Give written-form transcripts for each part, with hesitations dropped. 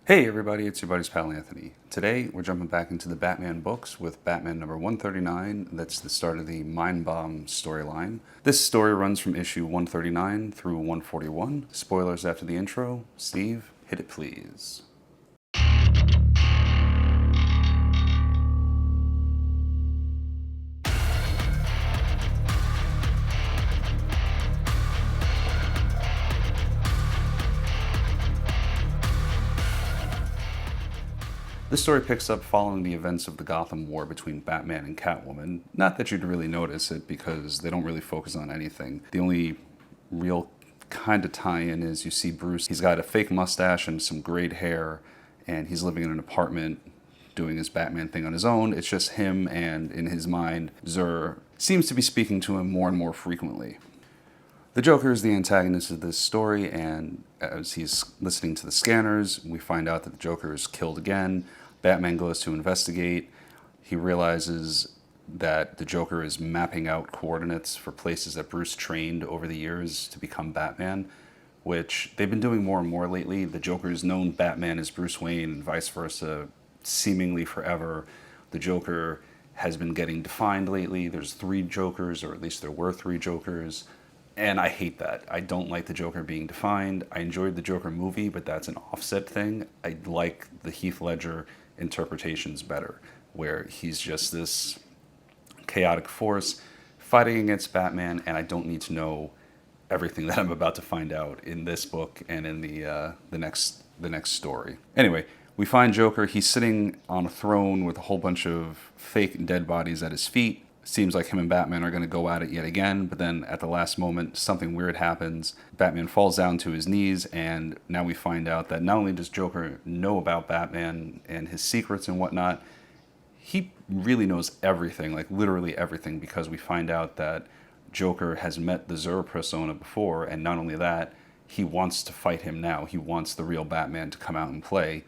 Hey everybody, it's your buddy's pal Anthony. Today we're jumping back into the Batman books with Batman number 139. That's the start of the MindBomb storyline. This story runs from issue 139 through 141. Spoilers after the intro. Steve, hit it please. This story picks up following the events of the Gotham War between Batman and Catwoman. Not that you'd really notice it because they don't really focus on anything. The only real kind of tie-in is you see Bruce, he's got a fake mustache and some grayed hair, and he's living in an apartment doing his Batman thing on his own. It's just him, and in his mind, Zur seems to be speaking to him more and more frequently. The Joker is the antagonist of this story, and as he's listening to the scanners, we find out that the Joker is killed again. Batman goes to investigate. He realizes that the Joker is mapping out coordinates for places that Bruce trained over the years to become Batman, which they've been doing more and more lately. The Joker's known Batman as Bruce Wayne and vice versa seemingly forever. The Joker has been getting defined lately. There's 3 Jokers, or at least there were 3 Jokers. And I hate that. I don't like the Joker being defined. I enjoyed the Joker movie, but that's an offset thing. I like the Heath Ledger interpretations better, where he's just this chaotic force fighting against Batman, and I don't need to know everything that I'm about to find out in this book and in the next story. Anyway, we find Joker. He's sitting on a throne with a whole bunch of fake dead bodies at his feet. Seems like him and Batman are going to go at it yet again, but then at the last moment, something weird happens. Batman falls down to his knees, and now we find out that not only does Joker know about Batman and his secrets and whatnot, he really knows everything, like literally everything, because we find out that Joker has met the Zur persona before, and not only that, he wants to fight him now. He wants the real Batman to come out and play.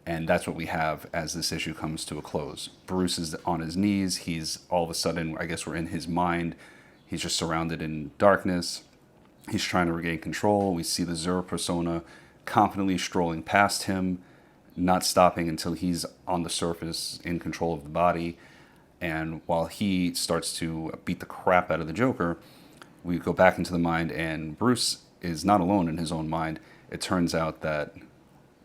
And that's what we have as this issue comes to a close. Bruce is on his knees. He's all of a sudden, I guess we're in his mind. He's just surrounded in darkness. He's trying to regain control. We see the Zur persona confidently strolling past him, not stopping until he's on the surface in control of the body. And while he starts to beat the crap out of the Joker, we go back into the mind, and Bruce is not alone in his own mind. It turns out that,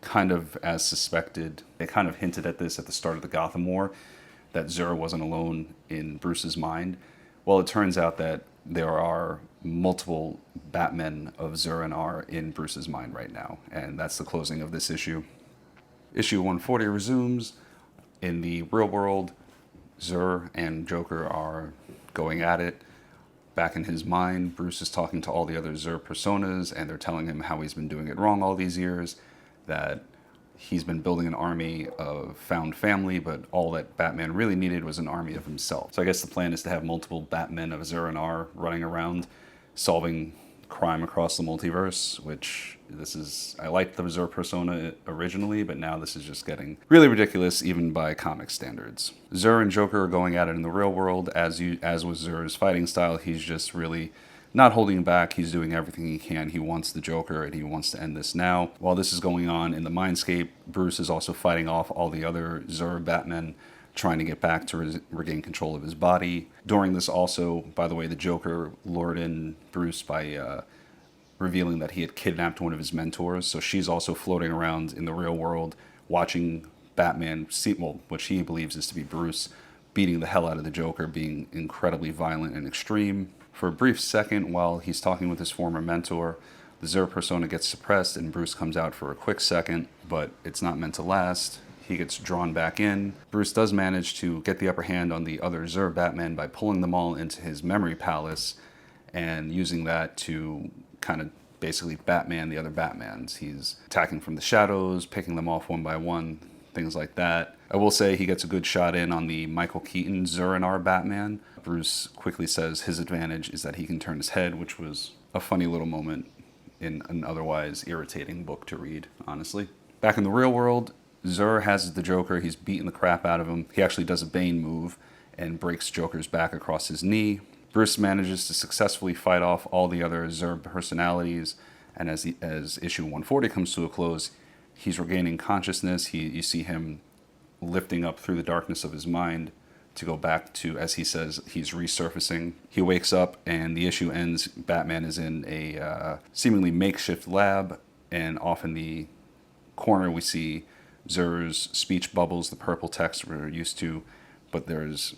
kind of as suspected, they kind of hinted at this at the start of the Gotham War, that Zur wasn't alone in Bruce's mind. Well, it turns out that there are multiple Batmen of Zur and R in Bruce's mind right now, and that's the closing of this issue. Issue 140 resumes. In the real world, Zur and Joker are going at it. Back in his mind, Bruce is talking to all the other Zur personas, and they're telling him how he's been doing it wrong all these years, that he's been building an army of found family, but all that Batman really needed was an army of himself. So I guess the plan is to have multiple Batmen of Zur and R running around solving crime across the multiverse, which I liked the Zur persona originally, but now this is just getting really ridiculous even by comic standards. Zur and Joker are going at it in the real world. As with Zur's fighting style, he's just really not holding back. He's doing everything he can. He wants the Joker, and he wants to end this now. While this is going on in the Mindscape, Bruce is also fighting off all the other Zur Batmen, trying to get back to regain control of his body. During this also, by the way, the Joker lured in Bruce by revealing that he had kidnapped one of his mentors. So she's also floating around in the real world, watching Batman, what she believes is to be Bruce, beating the hell out of the Joker, being incredibly violent and extreme. For a brief second, while he's talking with his former mentor, the Zur persona gets suppressed and Bruce comes out for a quick second, but it's not meant to last. He gets drawn back in. Bruce does manage to get the upper hand on the other Zur Batmen by pulling them all into his memory palace and using that to kind of basically Batman the other Batmans. He's attacking from the shadows, picking them off one by one, things like that. I will say he gets a good shot in on the Michael Keaton Zur and R Batman. Bruce quickly says his advantage is that he can turn his head, which was a funny little moment in an otherwise irritating book to read, honestly. Back in the real world, Zur has the Joker. He's beating the crap out of him. He actually does a Bane move and breaks Joker's back across his knee. Bruce manages to successfully fight off all the other Zur personalities, and as issue 140 comes to a close, He's regaining consciousness. You see him lifting up through the darkness of his mind to go back to, as he says, he's resurfacing. He wakes up and the issue ends. Batman is in a seemingly makeshift lab, and off in the corner we see Zur's speech bubbles, the purple text we're used to, but there's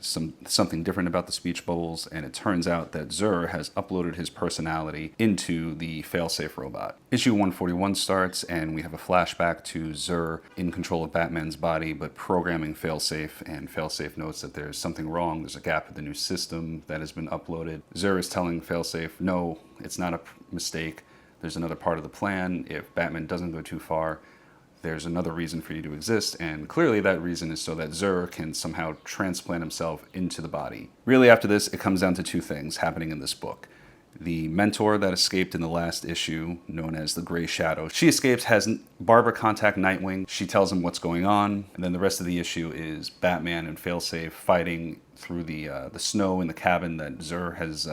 something different about the speech bubbles, and it turns out that Zur has uploaded his personality into the failsafe robot. Issue 141 starts, and we have a flashback to Zur in control of Batman's body, but programming failsafe, and failsafe notes that there's something wrong, there's a gap in the new system that has been uploaded. Zur is telling failsafe, no, it's not a mistake, there's another part of the plan. If Batman doesn't go too far, there's another reason for you to exist, and clearly that reason is so that Zur can somehow transplant himself into the body. Really, after this, it comes down to two things happening in this book. The mentor that escaped in the last issue, known as the Gray Shadow, she escapes, has Barbara contact Nightwing, she tells him what's going on, and then the rest of the issue is Batman and Failsafe fighting through the snow in the cabin that Zur has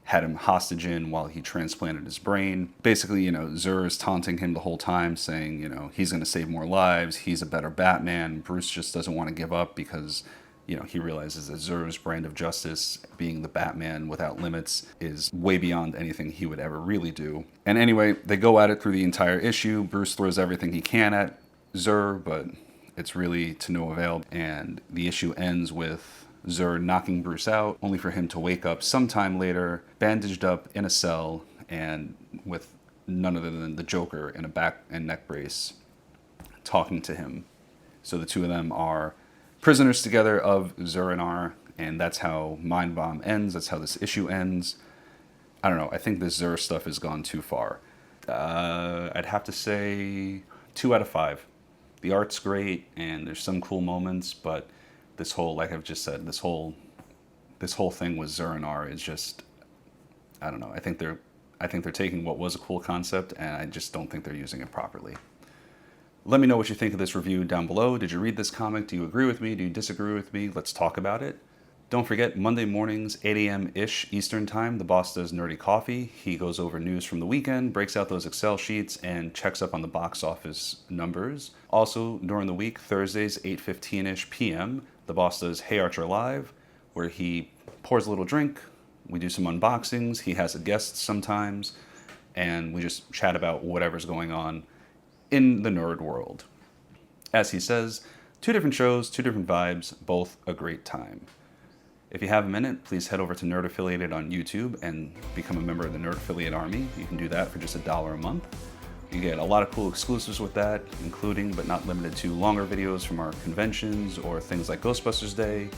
had him hostage in while he transplanted his brain. Basically, Zur is taunting him the whole time, saying, he's going to save more lives, he's a better Batman. Bruce just doesn't want to give up because, he realizes that Zur's brand of justice, being the Batman without limits, is way beyond anything he would ever really do. And anyway, they go at it through the entire issue. Bruce throws everything he can at Zur, but it's really to no avail. And the issue ends with Zur knocking Bruce out, only for him to wake up sometime later, bandaged up in a cell, and with none other than the Joker in a back and neck brace, talking to him. So the two of them are prisoners together of Zur-Anar, and that's how MindBomb ends, that's how this issue ends. I don't know, I think this Zur stuff has gone too far. I'd have to say 2 out of 5. The art's great, and there's some cool moments, but this whole, like I've just said, this whole thing with Zur-Anar is just, I don't know. I think they're taking what was a cool concept, and I just don't think they're using it properly. Let me know what you think of this review down below. Did you read this comic? Do you agree with me? Do you disagree with me? Let's talk about it. Don't forget, Monday mornings, 8 a.m.-ish Eastern Time, the boss does Nerdy Coffee. He goes over news from the weekend, breaks out those Excel sheets, and checks up on the box office numbers. Also, during the week, Thursdays, 8:15-ish p.m., the boss does Hey Archer Live, where he pours a little drink, we do some unboxings, he has a guest sometimes, and we just chat about whatever's going on in the nerd world. As he says, 2 different shows, 2 different vibes, both a great time. If you have a minute, please head over to Nerd Affiliated on YouTube and become a member of the Nerd Affiliate Army. You can do that for just $1 a month. You get a lot of cool exclusives with that, including but not limited to longer videos from our conventions or things like Ghostbusters Day,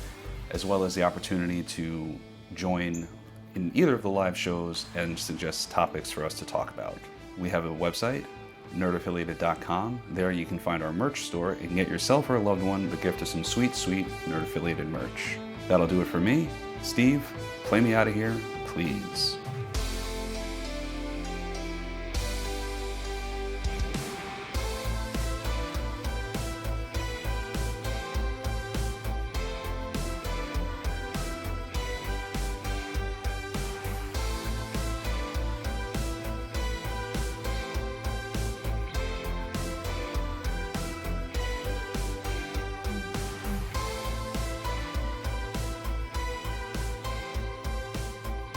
as well as the opportunity to join in either of the live shows and suggest topics for us to talk about. We have a website, nerdaffiliated.com. There you can find our merch store and get yourself or a loved one the gift of some sweet, sweet Nerd Affiliated merch. That'll do it for me. Steve, play me out of here, please.